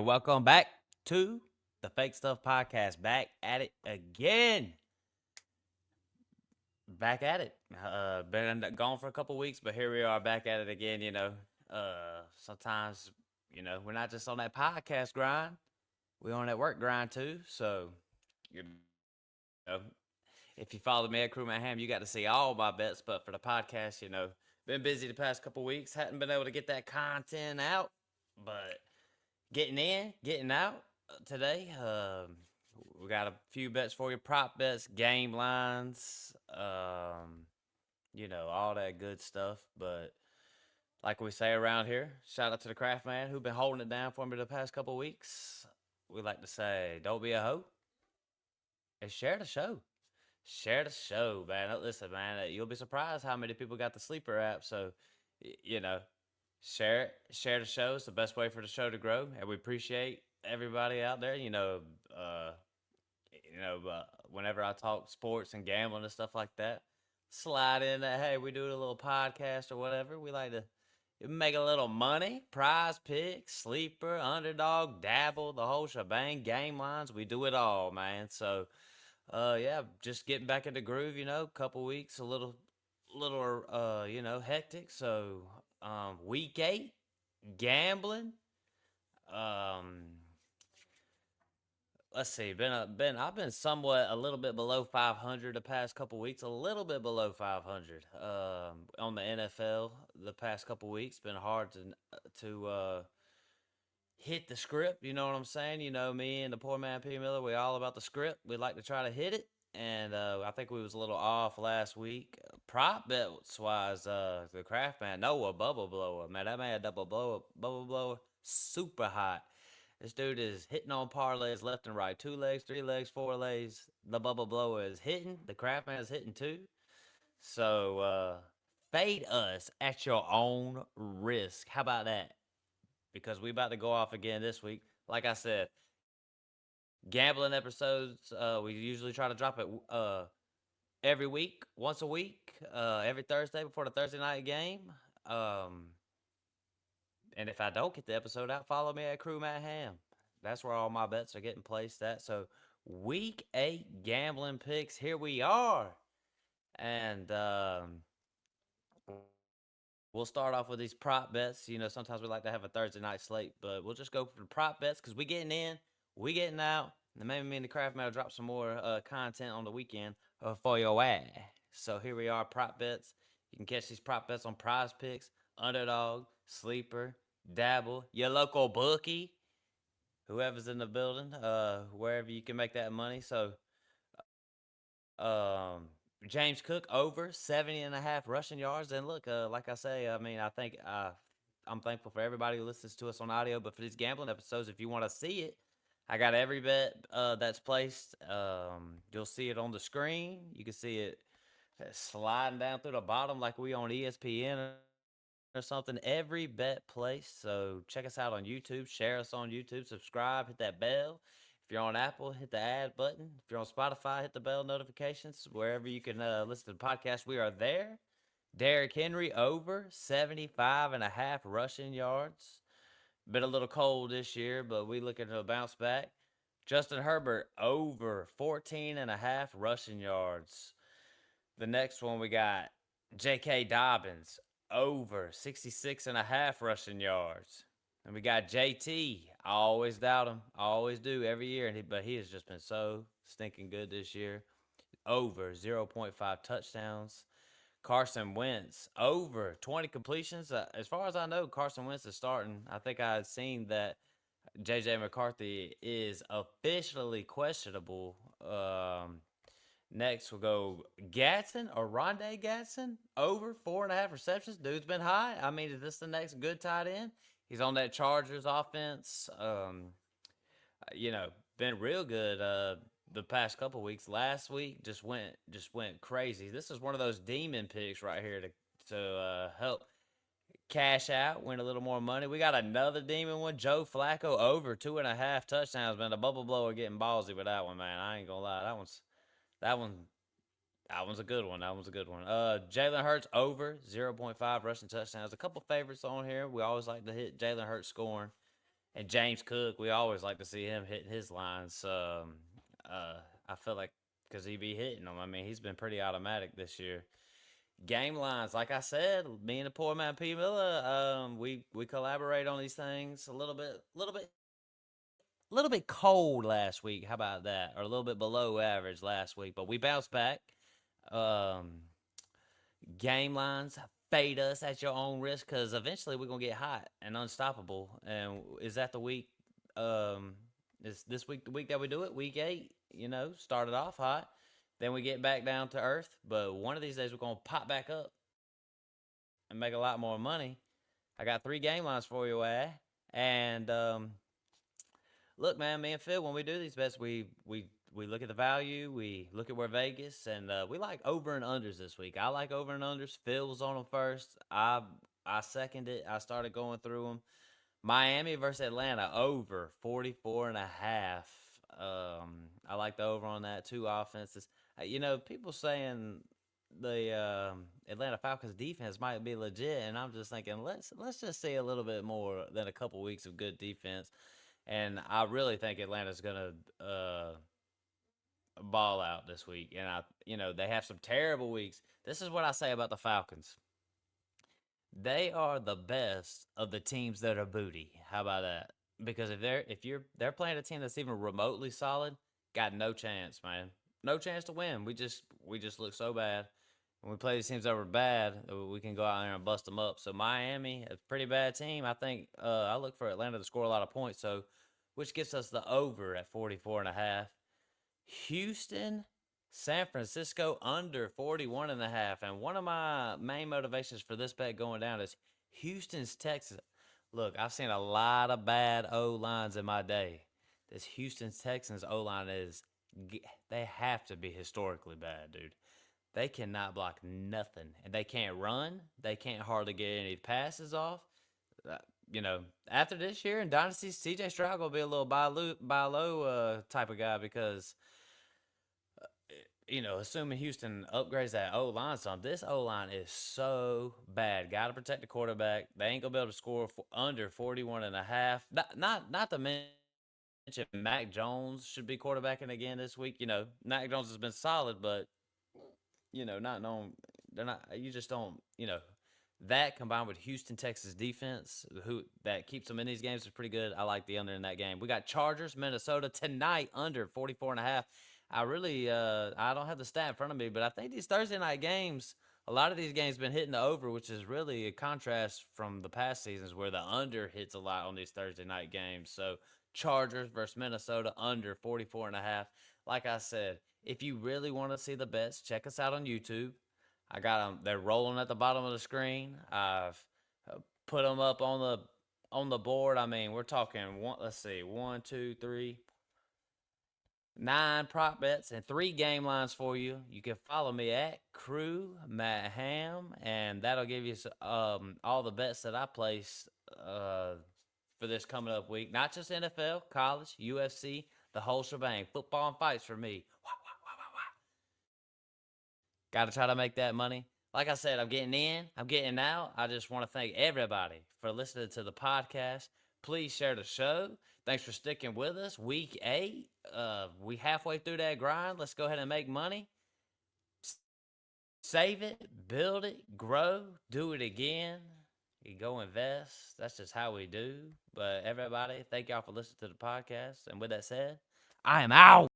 and welcome back to the Fake Stuff Podcast. Back at it again. Back at it. Been gone for a couple weeks, but here we are back at it again. Sometimes we're not just on that podcast grind; we're on that work grind too. So, you know, if you follow me at Crewman Hamm, you got to see all my bets. But for the podcast, been busy the past couple weeks, hadn't been able to get that content out, but getting in, getting out today. We got a few bets for you, prop bets, game lines, all that good stuff. But like we say around here, shout out to the craft man who been holding it down for me the past couple weeks. We like to say, don't be a hoe and share the show. Share the show, man. Listen, man, you'll be surprised how many people got the sleeper app. So, you know, share the show. It's the best way for the show to grow, and we appreciate everybody out there. Whenever I talk sports and gambling and stuff like that, slide in that. Hey, we do a little podcast or whatever. We like to make a little money. Prize picks, sleeper, underdog, dabble, the whole shebang. Game lines, we do it all, man. So, yeah, just getting back in the groove. Couple weeks, a little, hectic. So, week 8 gambling. Um, let's see. I've been somewhat a little bit below 500 the past couple weeks. A little bit below 500. On the NFL the past couple weeks. Been hard to hit the script. You know what I'm saying? Me and the poor man P Miller. We all about the script. We like to try to hit it. And I think we was a little off last week. Prop bets wise, the craft man Noah bubble blower, man, that man bubble blower, super hot. This dude is hitting on parlays left and right, 2 legs, 3 legs, 4 legs. The bubble blower is hitting. The craft man is hitting too. So fade us at your own risk. How about that? Because we about to go off again this week. Like I said, gambling episodes. We usually try to drop it every week, once a week, every Thursday before the Thursday night game. Um, and if I don't get the episode out, follow me at Crew Matt Ham. That's where all my bets are getting placed at. So week 8 gambling picks. Here we are, and we'll start off with these prop bets. Sometimes we like to have a Thursday night slate, but we'll just go for the prop bets because we getting in, we getting out. And maybe me and the craft man will drop some more content on the weekend for your ass. So here we are, prop bets. You can catch these prop bets on Prize Picks, Underdog, Sleeper, Dabble, your local bookie, whoever's in the building, wherever you can make that money. So, um, James Cook over 70.5 rushing yards. And look, like I say, I think I'm thankful for everybody who listens to us on audio. But for these gambling episodes, if you want to see it, I got every bet that's placed. You'll see it on the screen. You can see it sliding down through the bottom like we on ESPN or something. Every bet placed. So check us out on YouTube. Share us on YouTube. Subscribe. Hit that bell. If you're on Apple, hit the add button. If you're on Spotify, hit the bell notifications. Wherever you can listen to the podcast, we are there. Derrick Henry over 75.5 rushing yards. Been a little cold this year, but we looking to bounce back. Justin Herbert over 14.5 rushing yards. The next one we got J.K. Dobbins over 66.5 rushing yards. And we got JT. I always doubt him. I always do every year. But he has just been so stinking good this year. Over 0.5 touchdowns. Carson Wentz over 20 completions. As far as I know, Carson Wentz is starting. I think I had seen that J.J. McCarthy is officially questionable. Next, we'll go Gatson or Rondé Gatson over 4.5 receptions. Dude's been high. Is this the next good tight end? He's on that Chargers offense. Been real good the past couple weeks. Last week just went crazy. This is one of those demon picks right here to help cash out, win a little more money. We got another demon one. Joe Flacco over 2.5 touchdowns. Man, the bubble blower getting ballsy with that one, man. I ain't gonna lie. That one that one's a good one. That one's a good one. Jalen Hurts over 0.5 rushing touchdowns. A couple favorites on here. We always like to hit Jalen Hurts scoring. And James Cook, we always like to see him hitting his lines. I feel like because he be hitting them. I mean, he's been pretty automatic this year. Game lines, like I said, me and the poor man P Miller, we collaborate on these things a little bit cold last week. How about that? Or a little bit below average last week, but we bounced back. Um, Game lines, fade us at your own risk because eventually we're gonna get hot and unstoppable. And is that the week? Um, is this week the week that we do it? Week 8. Started off hot, then we get back down to earth. But one of these days we're gonna pop back up and make a lot more money. I got 3 game lines for you, and look, man, me and Phil, when we do these bets, we look at the value, we look at where Vegas, and we like over and unders this week. I like over and unders. Phil was on them first. I second it. I started going through them. Miami versus Atlanta over 44 and a half. I like the over on that. 2 offenses. People saying the Atlanta Falcons defense might be legit, and I'm just thinking let's just see a little bit more than a couple weeks of good defense. And I really think Atlanta's gonna ball out this week. And they have some terrible weeks. This is what I say about the Falcons. They are the best of the teams that are booty. How about that? Because they're playing a team that's even remotely solid, got no chance, man. No chance to win. We just look so bad. When we play these teams that were bad, we can go out there and bust them up. So Miami, a pretty bad team. I think I look for Atlanta to score a lot of points. So, which gets us the over at 44 and a half. Houston, San Francisco under 41 and a half. And one of my main motivations for this bet going down is Houston's Texas. Look, I've seen a lot of bad O lines in my day. This Houston's Texans O line they have to be historically bad, dude. They cannot block nothing, and they can't run. They can't hardly get any passes off. Uh, After this year in Dynasty, CJ Stroud gonna be a little buy low type of guy because assuming Houston upgrades that O line some, this O line is so bad. Got to protect the quarterback. They ain't gonna be able to score under 41 and a half. Not to mention Mac Jones should be quarterbacking again this week. Mac Jones has been solid, but not known. They're not. You just don't. That combined with Houston, Texas defense, who that keeps them in these games is pretty good. I like the under in that game. We got Chargers, Minnesota tonight under 44 and a half. I don't have the stat in front of me, but I think these Thursday night games, a lot of these games been hitting the over, which is really a contrast from the past seasons where the under hits a lot on these Thursday night games. So Chargers versus Minnesota under 44 and a half. Like I said, if you really want to see the bets, check us out on YouTube. I got them. They're rolling at the bottom of the screen. I've put them up on the board. I mean, we're talking one. Let's see, 1, 2, 3, 9 prop bets and 3 game lines for you. You can follow me at Crew Matt Hamm, and that'll give you all the bets that I place for this coming up week. Not just NFL, college, UFC, the whole shebang. Football and fights for me. Got to try to make that money. Like I said, I'm getting in, I'm getting out. I just want to thank everybody for listening to the podcast. Please share the show. Thanks for sticking with us. Week 8. We halfway through that grind. Let's go ahead and make money. Save it, build it, grow, do it again. You go invest. That's just how we do. But everybody, thank y'all for listening to the podcast. And with that said, I am out.